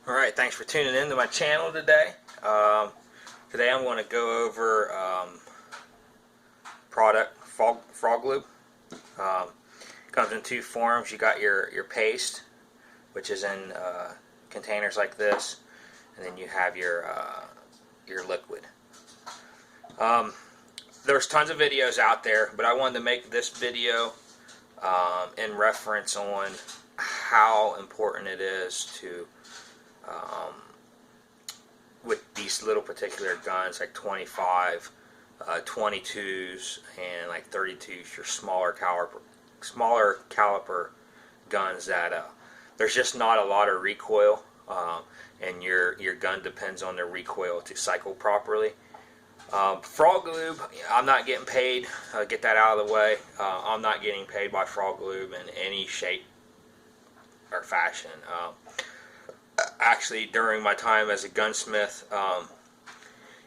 Alright, thanks for tuning in to my channel today. Today I'm going to go over product Froglube. Comes in two forms. You got your paste, which is in containers like this, and then you have your liquid. There's tons of videos out there, but I wanted to make this video in reference on how important it is to with these little particular guns like 25, 22s, and like 32s, your smaller caliber guns that there's just not a lot of recoil, and your gun depends on the recoil to cycle properly. Froglube, I'm not getting paid. Get that out of the way. I'm not getting paid by Froglube in any shape or fashion. Actually, during my time as a gunsmith,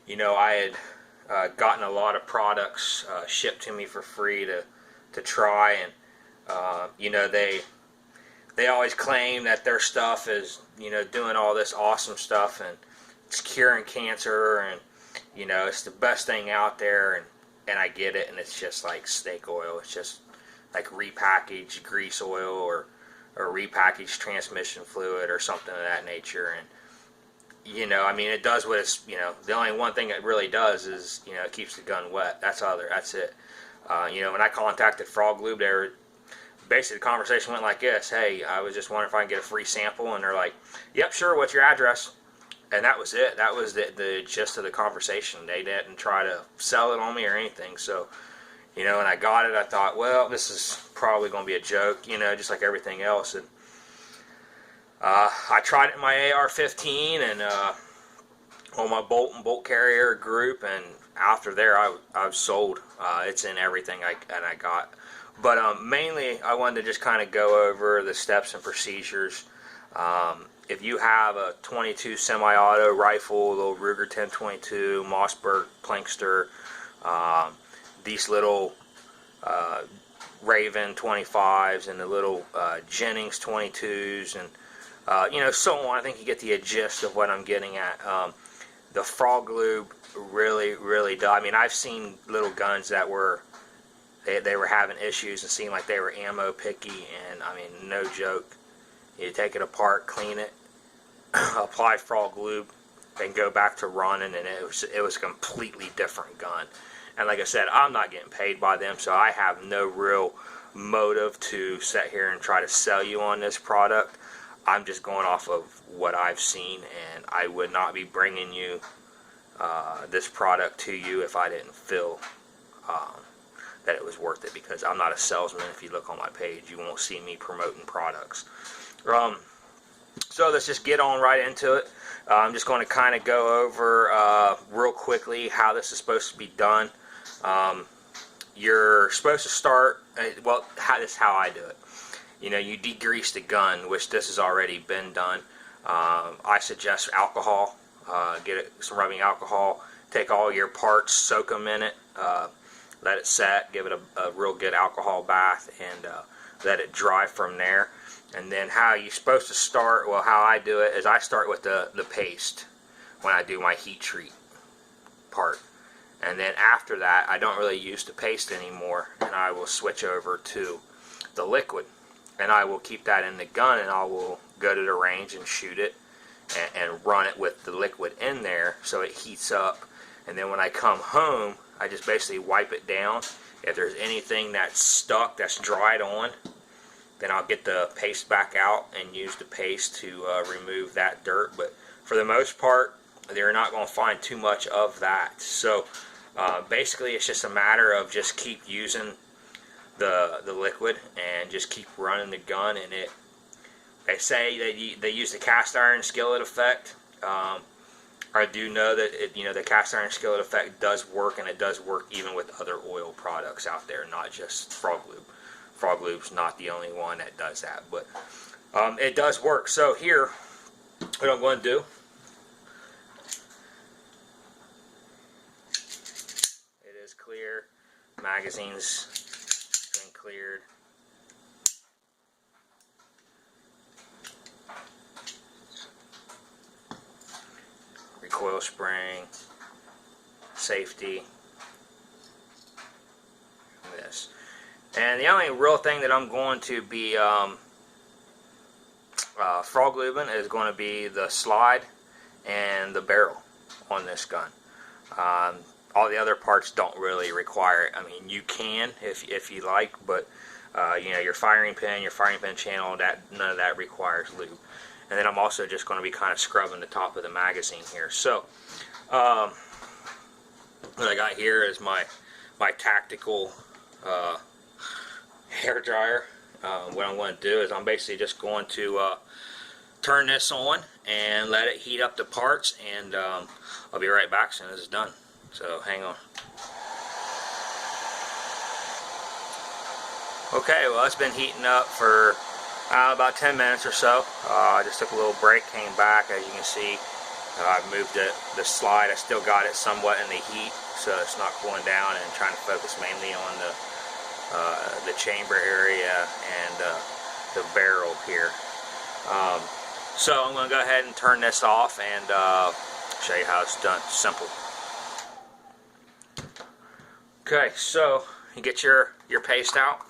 you know, I had gotten a lot of products shipped to me for free to try, and you know, they always claim that their stuff is, you know, doing all this awesome stuff and it's curing cancer, and you know, it's the best thing out there, and I get it, and it's just like snake oil. It's just like repackaged grease oil or repackaged transmission fluid or something of that nature. And you know, I mean, it does what it's, you know, the only one thing it really does is, you know, it keeps the gun wet. That's it. You know, when I contacted Froglube, they were basically, the conversation went like this: hey, I was just wondering if I can get a free sample. And they're like, yep, sure, what's your address? And that was it. That was the gist of the conversation. They didn't try to sell it on me or anything. So, you know, and I got it. I thought, well, this is probably going to be a joke, you know, just like everything else. And I tried it in my AR-15 and on my bolt carrier group, and after there, I've sold. It's in everything I got. But mainly, I wanted to just kind of go over the steps and procedures. If you have a 22 semi-auto rifle, little Ruger 1022, Mossberg Plankster, these little Raven 25s, and the little Jennings 22s, and you know, so on. I think you get the gist of what I'm getting at. The Froglube really does. I mean, I've seen little guns that were they were having issues and seemed like they were ammo picky, and I mean, no joke. You take it apart, clean it, apply Froglube, then go back to running, and it was a completely different gun. And like I said, I'm not getting paid by them, so I have no real motive to sit here and try to sell you on this product. I'm just going off of what I've seen, and I would not be bringing you this product to you if I didn't feel that it was worth it, because I'm not a salesman. If you look on my page, you won't see me promoting products. So let's just get on right into it. I'm just going to kind of go over real quickly how this is supposed to be done. You're supposed to start, well, this is how I do it. You know, you degrease the gun, which this has already been done. I suggest alcohol. Get some rubbing alcohol. Take all your parts, soak them in it, let it set, give it a real good alcohol bath, and let it dry from there. And then how you're supposed to start, well, how I do it is I start with the paste when I do my heat treat part. And then after that, I don't really use the paste anymore, and I will switch over to the liquid. And I will keep that in the gun, and I will go to the range and shoot it and run it with the liquid in there so it heats up. And then when I come home, I just basically wipe it down. If there's anything that's stuck, that's dried on, then I'll get the paste back out and use the paste to remove that dirt. But for the most part, they're not going to find too much of that. So basically, it's just a matter of just keep using the liquid and just keep running the gun. And they say they use the cast iron skillet effect. I do know that you know, the cast iron skillet effect does work, and it does work even with other oil products out there, not just Froglube. Froglube's not the only one that does that, but it does work. So here, what I'm going to do, it is clear, magazine's been cleared. coil spring, safety, this. And the only real thing that I'm going to be Froglubing is going to be the slide and the barrel on this gun. All the other parts don't really require it. I mean, you can if you like, but you know, your firing pin channel, none of that requires lube. And then I'm also just going to be kind of scrubbing the top of the magazine here. So what I got here is my tactical hair dryer. What I'm going to do is I'm basically just going to turn this on and let it heat up the parts, and I'll be right back as soon as it's done. So hang on. Okay, well, it's been heating up for about 10 minutes or so. I just took a little break, came back. As you can see, I moved the slide. I still got it somewhat in the heat, so it's not cooling down, and trying to focus mainly on the chamber area and the barrel here. So I'm going to go ahead and turn this off and show you how it's done. Simple. Okay, so you get your paste out.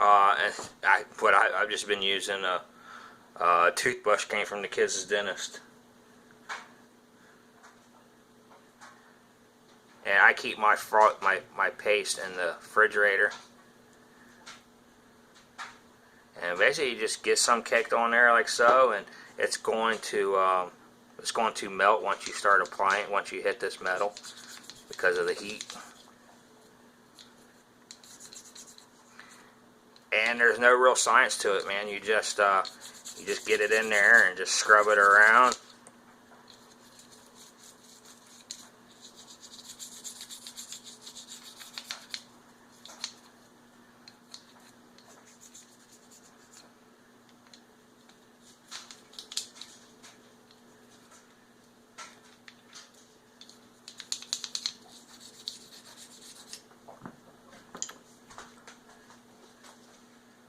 I've just been using a toothbrush, came from the kids' dentist. And I keep my paste in the refrigerator. And basically, you just get some caked on there like so, and it's going to melt once you start applying it. Once you hit this metal, because of the heat. And there's no real science to it, man. You just get it in there and just scrub it around.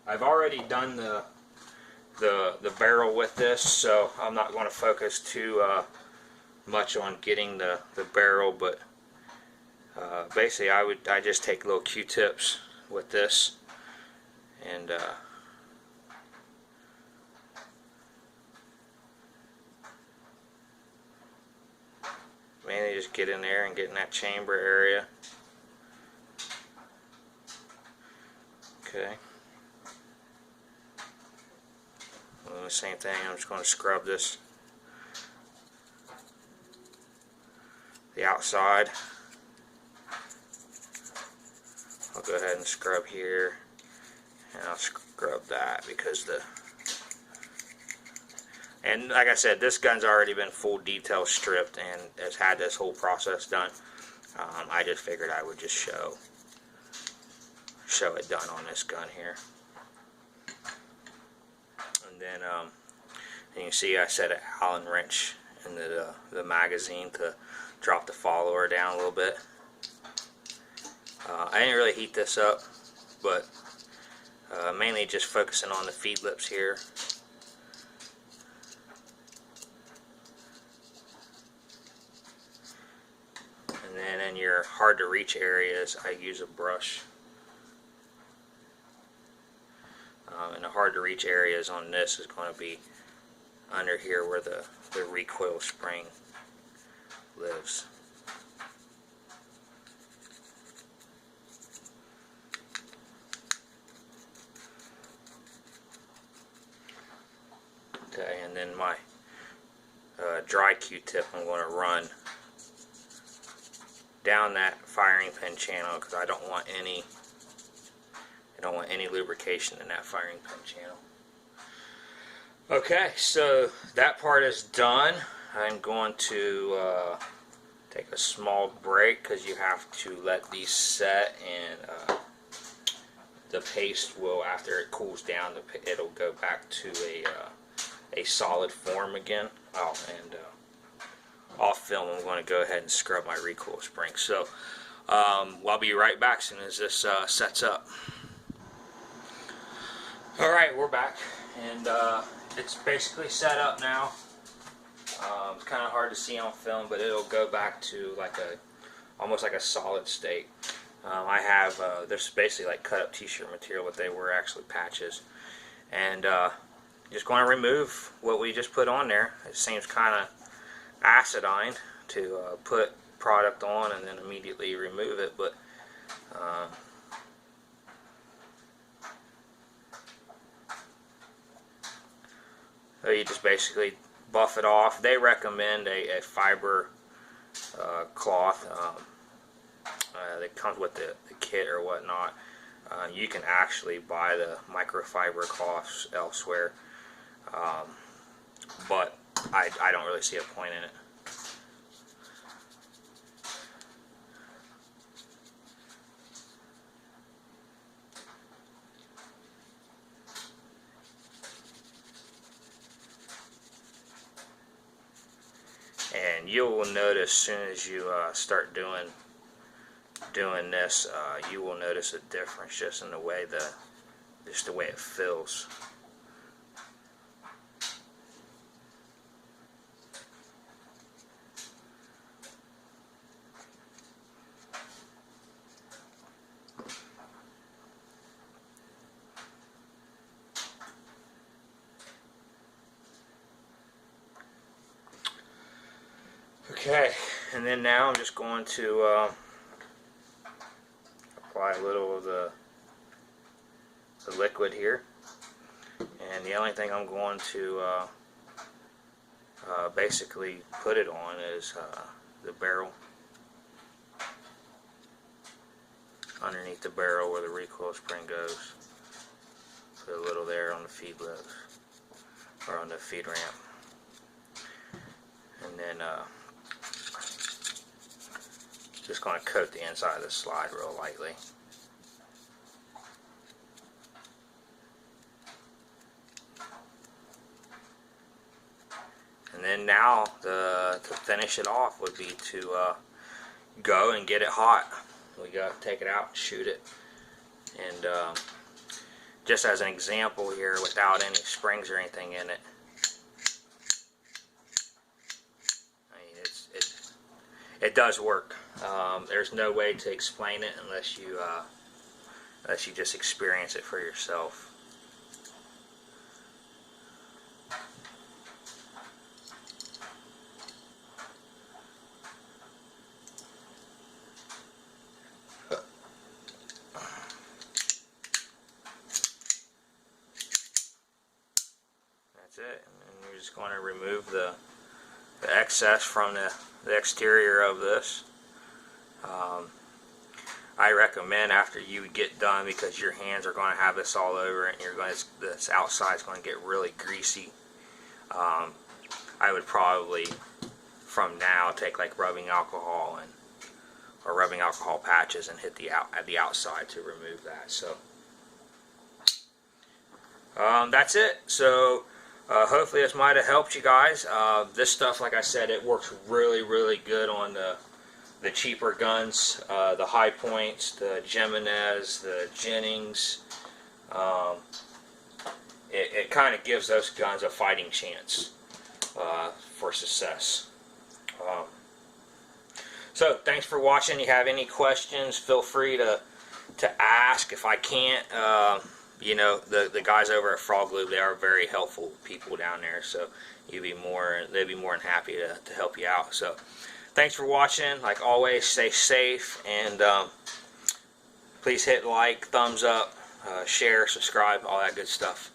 I've already done the barrel with this, so I'm not going to focus too much on getting the barrel, but basically I just take little Q-tips with this and mainly just get in there and get in that chamber area. Okay. The same thing, I'm just going to scrub the outside. I'll go ahead and scrub here, and I'll scrub that because and like I said, this gun's already been full detail stripped and has had this whole process done. I just figured I would just show it done on this gun here. Then you can see I set an Allen wrench in the magazine to drop the follower down a little bit. I didn't really heat this up, but mainly just focusing on the feed lips here. And then in your hard to reach areas, I use a brush. And the hard to reach areas on this is going to be under here where the recoil spring lives. Okay, and then my dry Q-tip I'm going to run down that firing pin channel because I don't want any lubrication in that firing pin channel. Okay, so that part is done. I'm going to take a small break because you have to let these set, and the paste will, after it cools down, it'll go back to a solid form again. Oh, and off film, I'm going to go ahead and scrub my recoil spring. So I'll be right back as soon as this sets up. Alright, we're back, and it's basically set up now. It's kind of hard to see on film, but it'll go back to like almost like a solid state. I have there's basically like cut up t-shirt material, but they were actually patches, and just going to remove what we just put on there. It seems kind of acidine to put product on and then immediately remove it, but so you just basically buff it off. They recommend a fiber cloth that comes with the kit or whatnot. You can actually buy the microfiber cloths elsewhere, but I don't really see a point in it. And you will notice as soon as you start doing this, you will notice a difference just in the way the way it feels. Okay, and then now I'm just going to apply a little of the liquid here, and the only thing I'm going to basically put it on is the barrel, underneath the barrel where the recoil spring goes. Put a little there on the feed lift, or on the feed ramp, and then just going to coat the inside of the slide real lightly. And then now to finish it off would be to go and get it hot. We got to take it out and shoot it. And just as an example here, without any springs or anything in it, it does work. There's no way to explain it unless you just experience it for yourself. That's it. And you're just going to remove the excess from the exterior of this. I recommend after you get done, because your hands are going to have this all over it, and this outside is going to get really greasy. I would probably from now take like rubbing alcohol or rubbing alcohol patches and hit the outside to remove that. So that's it. So hopefully this might have helped you guys. This stuff, like I said, it works really good on the cheaper guns, the High Points, the Jimenez, the Jennings. It kind of gives those guns a fighting chance for success. So thanks for watching. If you have any questions, feel free to ask. If I can't, you know, the guys over at Froglube, they are very helpful people down there, so they'd be more than happy to help you out. So thanks for watching. Like always, stay safe, and please hit like, thumbs up, share, subscribe, all that good stuff.